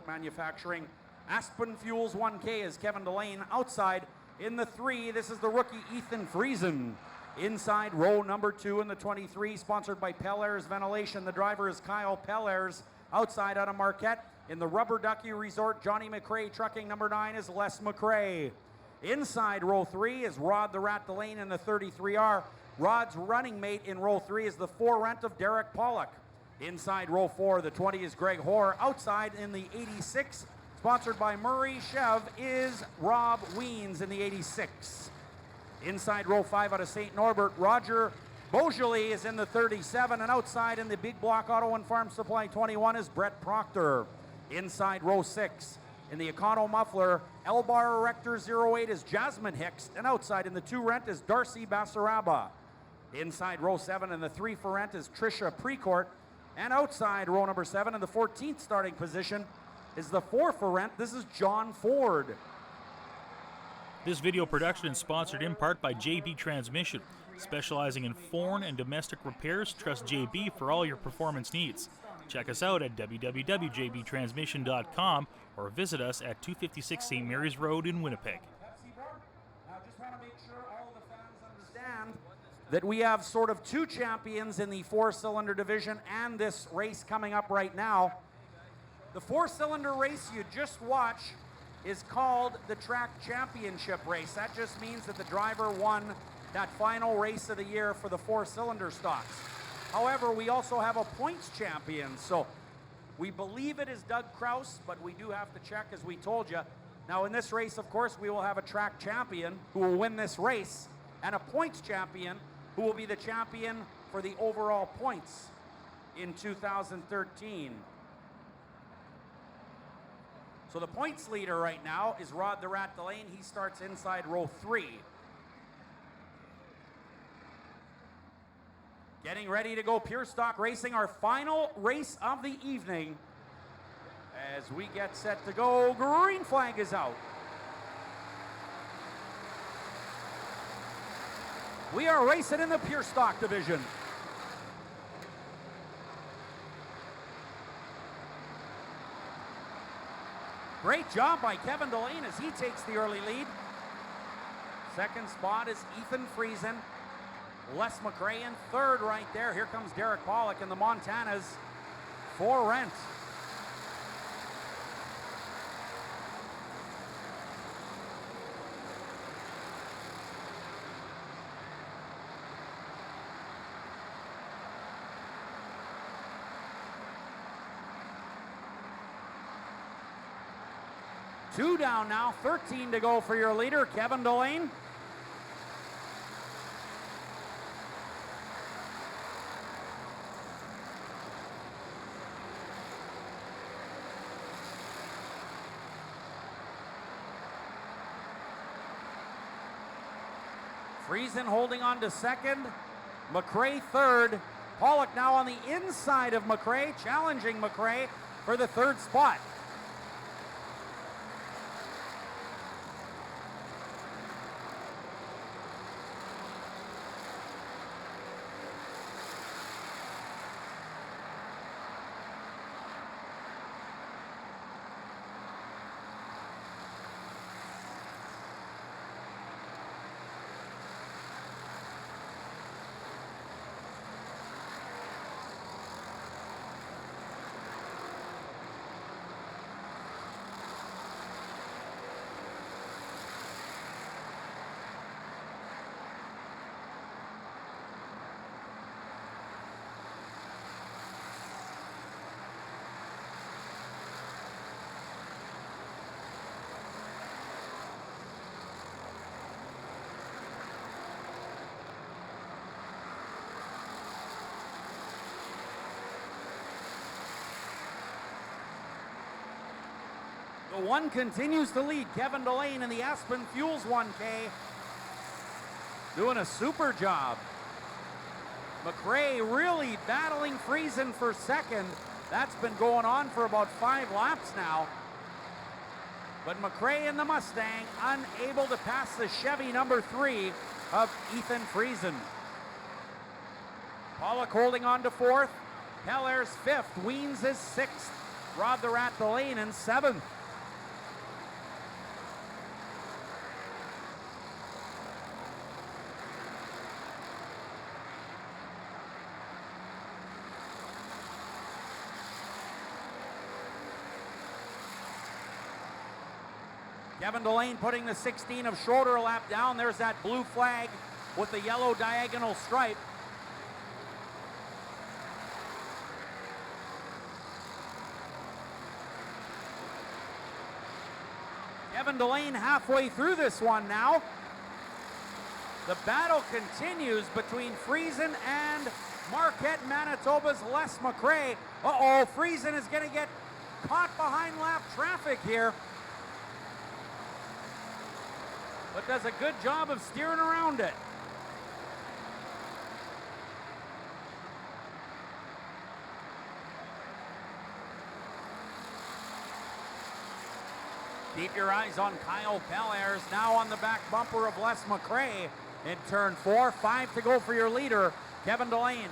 Manufacturing. Aspen Fuels 1K is Kevin Delane. Outside in the 3, this is the rookie Ethan Friesen. Inside row number 2 in the 23, sponsored by Pellairs Ventilation. The driver is Kyle Pellairs. Outside out of Marquette in the Rubber Ducky Resort, Johnny McRae. Trucking number 9 is Les McRae. Inside row 3 is Rod the Rat Delane in the 33R. Rod's running mate in row 3 is the 4 Rent of Derek Pollock. Inside row 4, the 20 is Greg Hoare. Outside in the 86, sponsored by Murray Chev, is Rob Weens in the 86. Inside row 5 out of St. Norbert, Roger Beaujolais is in the 37, and outside in the big block Auto and Farm Supply 21 is Brett Proctor. Inside row 6 in the Econo Muffler, Elbar Erector 08 is Jasmine Hicks, and outside in the 2 Rent is Darcy Basaraba. Inside row 7 in the 3 for Rent is Trisha Precourt, and outside row number 7 in the 14th starting position is the 4 for Rent. This is John Ford. This video production is sponsored in part by JB Transmission. Specializing in foreign and domestic repairs, trust JB for all your performance needs. Check us out at www.jbtransmission.com or visit us at 256 St. Mary's Road in Winnipeg. Now, just want to make sure all the fans understand that we have sort of 2 champions in the 4-cylinder division and this race coming up right now. The 4-cylinder race you just watched is called the Track Championship race. That just means that the driver won that final race of the year for the 4-cylinder stocks. However, we also have a points champion, so we believe it is Doug Kraus, but we do have to check, as we told you. Now, in this race, of course, we will have a track champion who will win this race, and a points champion who will be the champion for the overall points in 2013. So the points leader right now is Rod the Rat Delane. He starts inside row 3. Getting ready to go pure stock racing, our final race of the evening. As we get set to go, green flag is out. We are racing in the pure stock division. Great job by Kevin Delane as he takes the early lead. Second spot is Ethan Friesen. Les McRae in third right there. Here comes Derek Pollock and the Montanas for Rent. Two down now, 13 to go for your leader, Kevin Delane. Friesen holding on to second, McRae third. Pollock now on the inside of McRae, challenging McRae for the third spot. The one continues to lead, Kevin Delane in the Aspen Fuels 1K. Doing a super job. McRae really battling Friesen for second. That's been going on for about 5 laps now. But McRae in the Mustang unable to pass the Chevy number 3 of Ethan Friesen. Pollock holding on to 4th. Pellairs 5th. Weens is 6th. Rod the Rat Delane in 7th. Kevin Delane putting the 16 of shorter lap down. There's that blue flag with the yellow diagonal stripe. Kevin Delane halfway through this one now. The battle continues between Friesen and Marquette, Manitoba's Les McRae. Uh-oh, Friesen is going to get caught behind lap traffic here, but does a good job of steering around it. Keep your eyes on Kyle Pellers now on the back bumper of Les McRae in turn 4. 5 to go for your leader, Kevin Delane.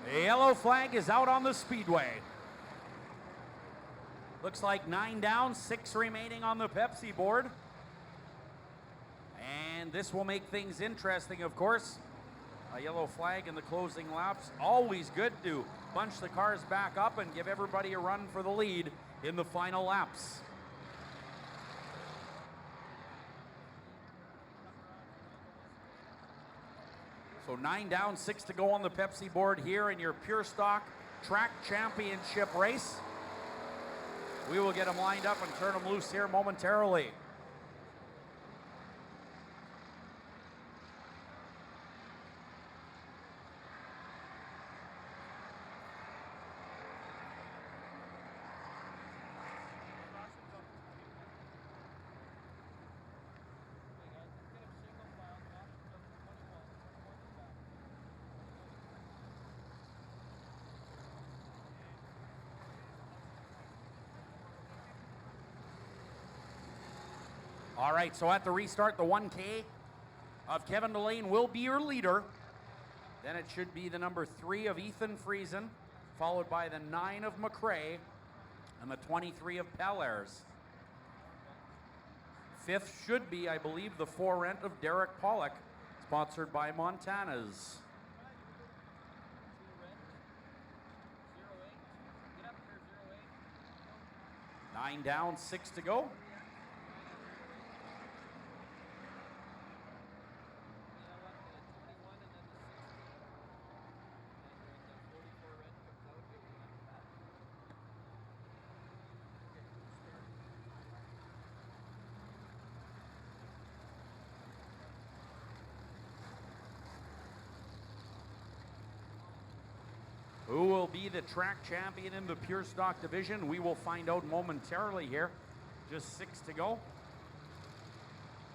The yellow flag is out on the Speedway. Looks like 9 down, 6 remaining on the Pepsi board. And this will make things interesting, of course. A yellow flag in the closing laps. Always good to bunch the cars back up and give everybody a run for the lead in the final laps. So 9 down, 6 to go on the Pepsi board here in your Pure Stock Track Championship race. We will get them lined up and turn them loose here momentarily. All right, so at the restart, the 1K of Kevin Delane will be your leader. Then it should be the number 3 of Ethan Friesen, followed by the 9 of McRae, and the 23 of Pellers. 5th should be, I believe, the 4 rent of Derek Pollock, sponsored by Montana's. Nine down, 6 to go. Who will be the track champion in the Pure Stock division? We will find out momentarily here. Just 6 to go.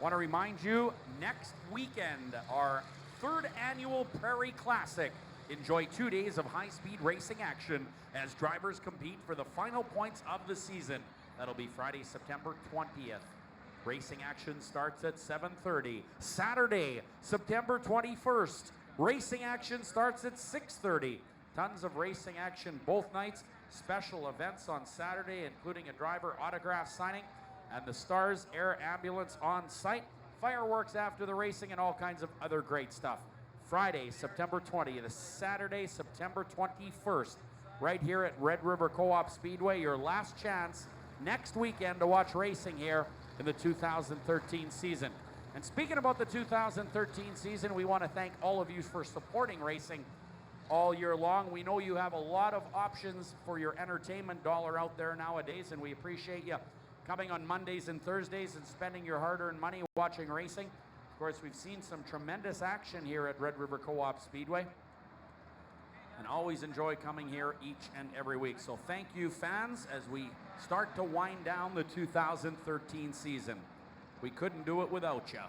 Want to remind you, next weekend, our 3rd annual Prairie Classic. Enjoy 2 days of high-speed racing action as drivers compete for the final points of the season. That'll be Friday, September 20th. Racing action starts at 7:30. Saturday, September 21st. Racing action starts at 6:30. Tons of racing action both nights. Special events on Saturday, including a driver autograph signing and the Stars Air Ambulance on site. Fireworks after the racing and all kinds of other great stuff. Friday, September 20th, Saturday, September 21st, right here at Red River Co-op Speedway. Your last chance next weekend to watch racing here in the 2013 season. And speaking about the 2013 season, we want to thank all of you for supporting racing all year long. We know you have a lot of options for your entertainment dollar out there nowadays, and we appreciate you coming on Mondays and Thursdays and spending your hard-earned money watching racing. Of course, we've seen some tremendous action here at Red River Co-op Speedway, and always enjoy coming here each and every week. So thank you, fans, as we start to wind down the 2013 season. We couldn't do it without you.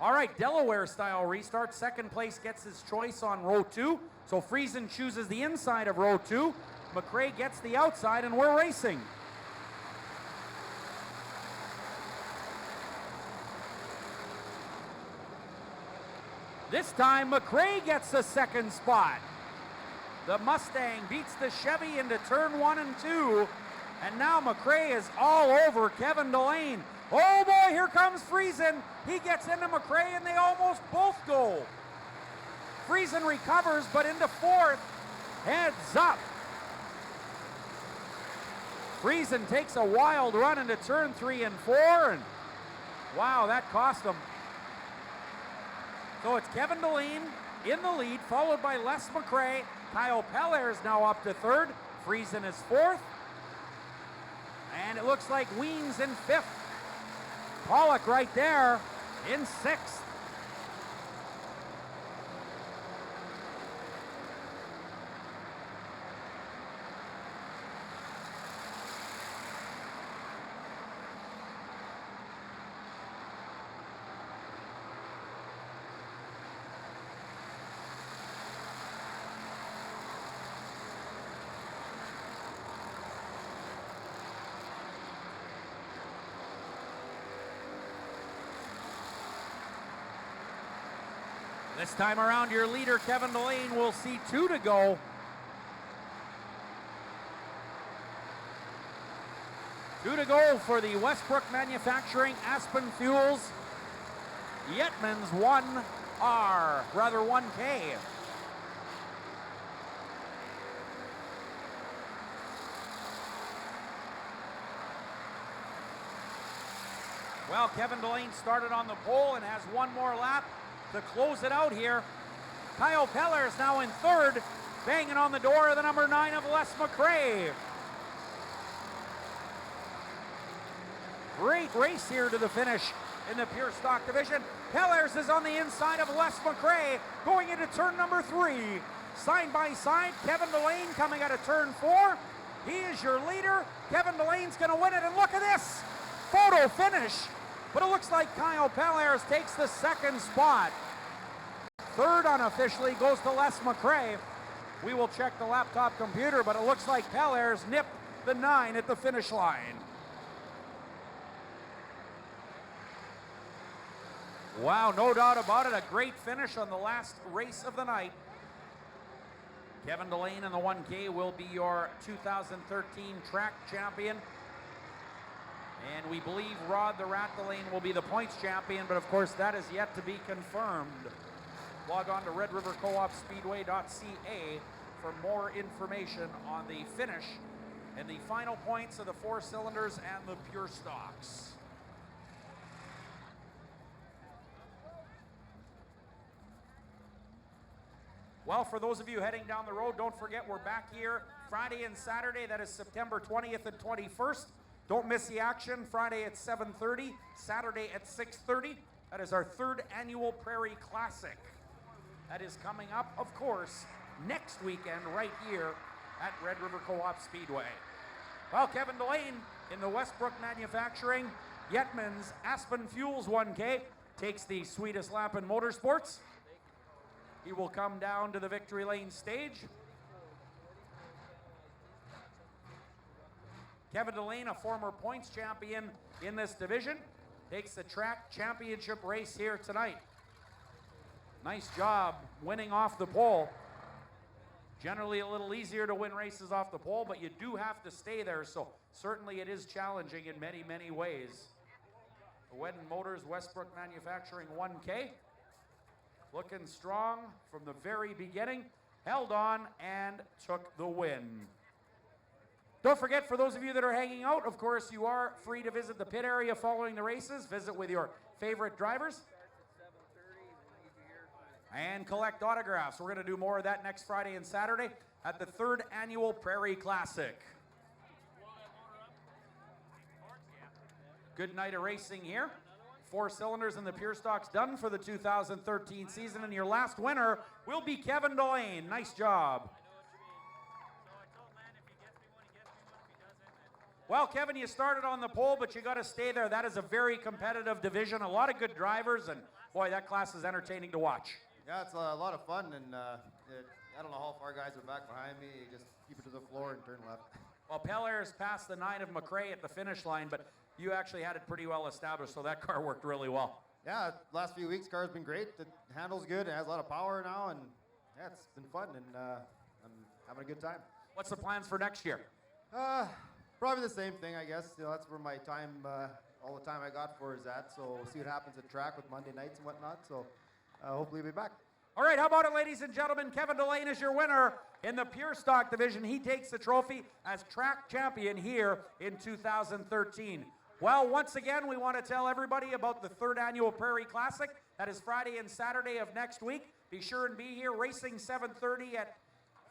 All right, Delaware style restart. Second place gets his choice on row 2. So Friesen chooses the inside of row 2. McRae gets the outside, and we're racing. This time, McRae gets the second spot. The Mustang beats the Chevy into turn 1 and 2. And now McRae is all over Kevin Delane. Oh boy, here comes Friesen. He gets into McRae and they almost both go. Friesen recovers, but into fourth. Heads up. Friesen takes a wild run into turn 3 and 4. And wow, that cost him. So it's Kevin Delane in the lead, followed by Les McRae. Kyle Peller is now up to third. Friesen is fourth. And it looks like Weems in fifth. Pollock right there in sixth. This time around, your leader, Kevin Delane, will see 2 to go. Two to go for the Westbrook Manufacturing Aspen Fuels Yetman's 1K. Well, Kevin Delane started on the pole and has one more lap to close it out here. Kyle Peller is now in third, banging on the door of the number 9 of Les McRae. Great race here to the finish in the pure stock division. Pellers is on the inside of Les McRae, going into turn number 3. Side by side, Kevin Delane coming out of turn 4. He is your leader. Kevin Delane's gonna win it, and look at this photo finish. But it looks like Kyle Pellers takes the second spot. Third unofficially goes to Les McRae. We will check the laptop computer, but it looks like Pellers nipped the 9 at the finish line. Wow, no doubt about it, a great finish on the last race of the night. Kevin Delane in the 1K will be your 2013 track champion. And we believe Rod the Rat Delane will be the points champion, but of course that is yet to be confirmed. Log on to redrivercoopspeedway.ca for more information on the finish and the final points of the 4 cylinders and the pure stocks. Well, for those of you heading down the road, don't forget we're back here Friday and Saturday. That is September 20th and 21st. Don't miss the action. Friday at 7:30, Saturday at 6:30. That is our 3rd annual Prairie Classic. That is coming up, of course, next weekend right here at Red River Co-op Speedway. Well, Kevin Delane in the Westbrook Manufacturing Yetman's Aspen Fuels 1K takes the sweetest lap in motorsports. He will come down to the victory lane stage. Kevin Delane, a former points champion in this division, takes the track championship race here tonight. Nice job winning off the pole. Generally a little easier to win races off the pole, but you do have to stay there, so certainly it is challenging in many, many ways. The Wedden Motors Westbrook Manufacturing 1K. Looking strong from the very beginning, held on and took the win. Don't forget, for those of you that are hanging out, of course, you are free to visit the pit area following the races, visit with your favorite drivers, and collect autographs. We're going to do more of that next Friday and Saturday at the 3rd annual Prairie Classic. Good night of racing here. 4 cylinders and the pure stocks done for the 2013 season, and your last winner will be Kevin Delane. Nice job. Well, Kevin, you started on the pole, but you got to stay there. That is a very competitive division. A lot of good drivers and Boy, that class is entertaining to watch. Yeah, it's a lot of fun, and I don't know how far guys are back behind me. You just keep it to the floor and turn left. Well, Pellairs passed the 9 of McRae at the finish line, but you actually had it pretty well established, so that car worked really well. Yeah, last few weeks, car's been great. The handle's good. It has a lot of power now, and yeah, it's been fun, and I'm having a good time. What's the plans for next year? Probably the same thing, I guess. You know, that's where my time, all the time I got for is at. So we'll see what happens at track with Monday nights and whatnot. So hopefully we'll be back. All right, how about it, ladies and gentlemen? Kevin Delane is your winner in the Pure Stock division. He takes the trophy as track champion here in 2013. Well, once again, we want to tell everybody about the 3rd annual Prairie Classic. That is Friday and Saturday of next week. Be sure and be here, racing 7:30 at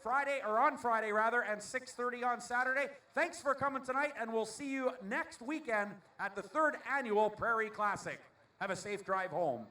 on Friday rather, and 6:30 on Saturday. Thanks for coming tonight, and we'll see you next weekend at the 3rd annual Prairie Classic. Have a safe drive home.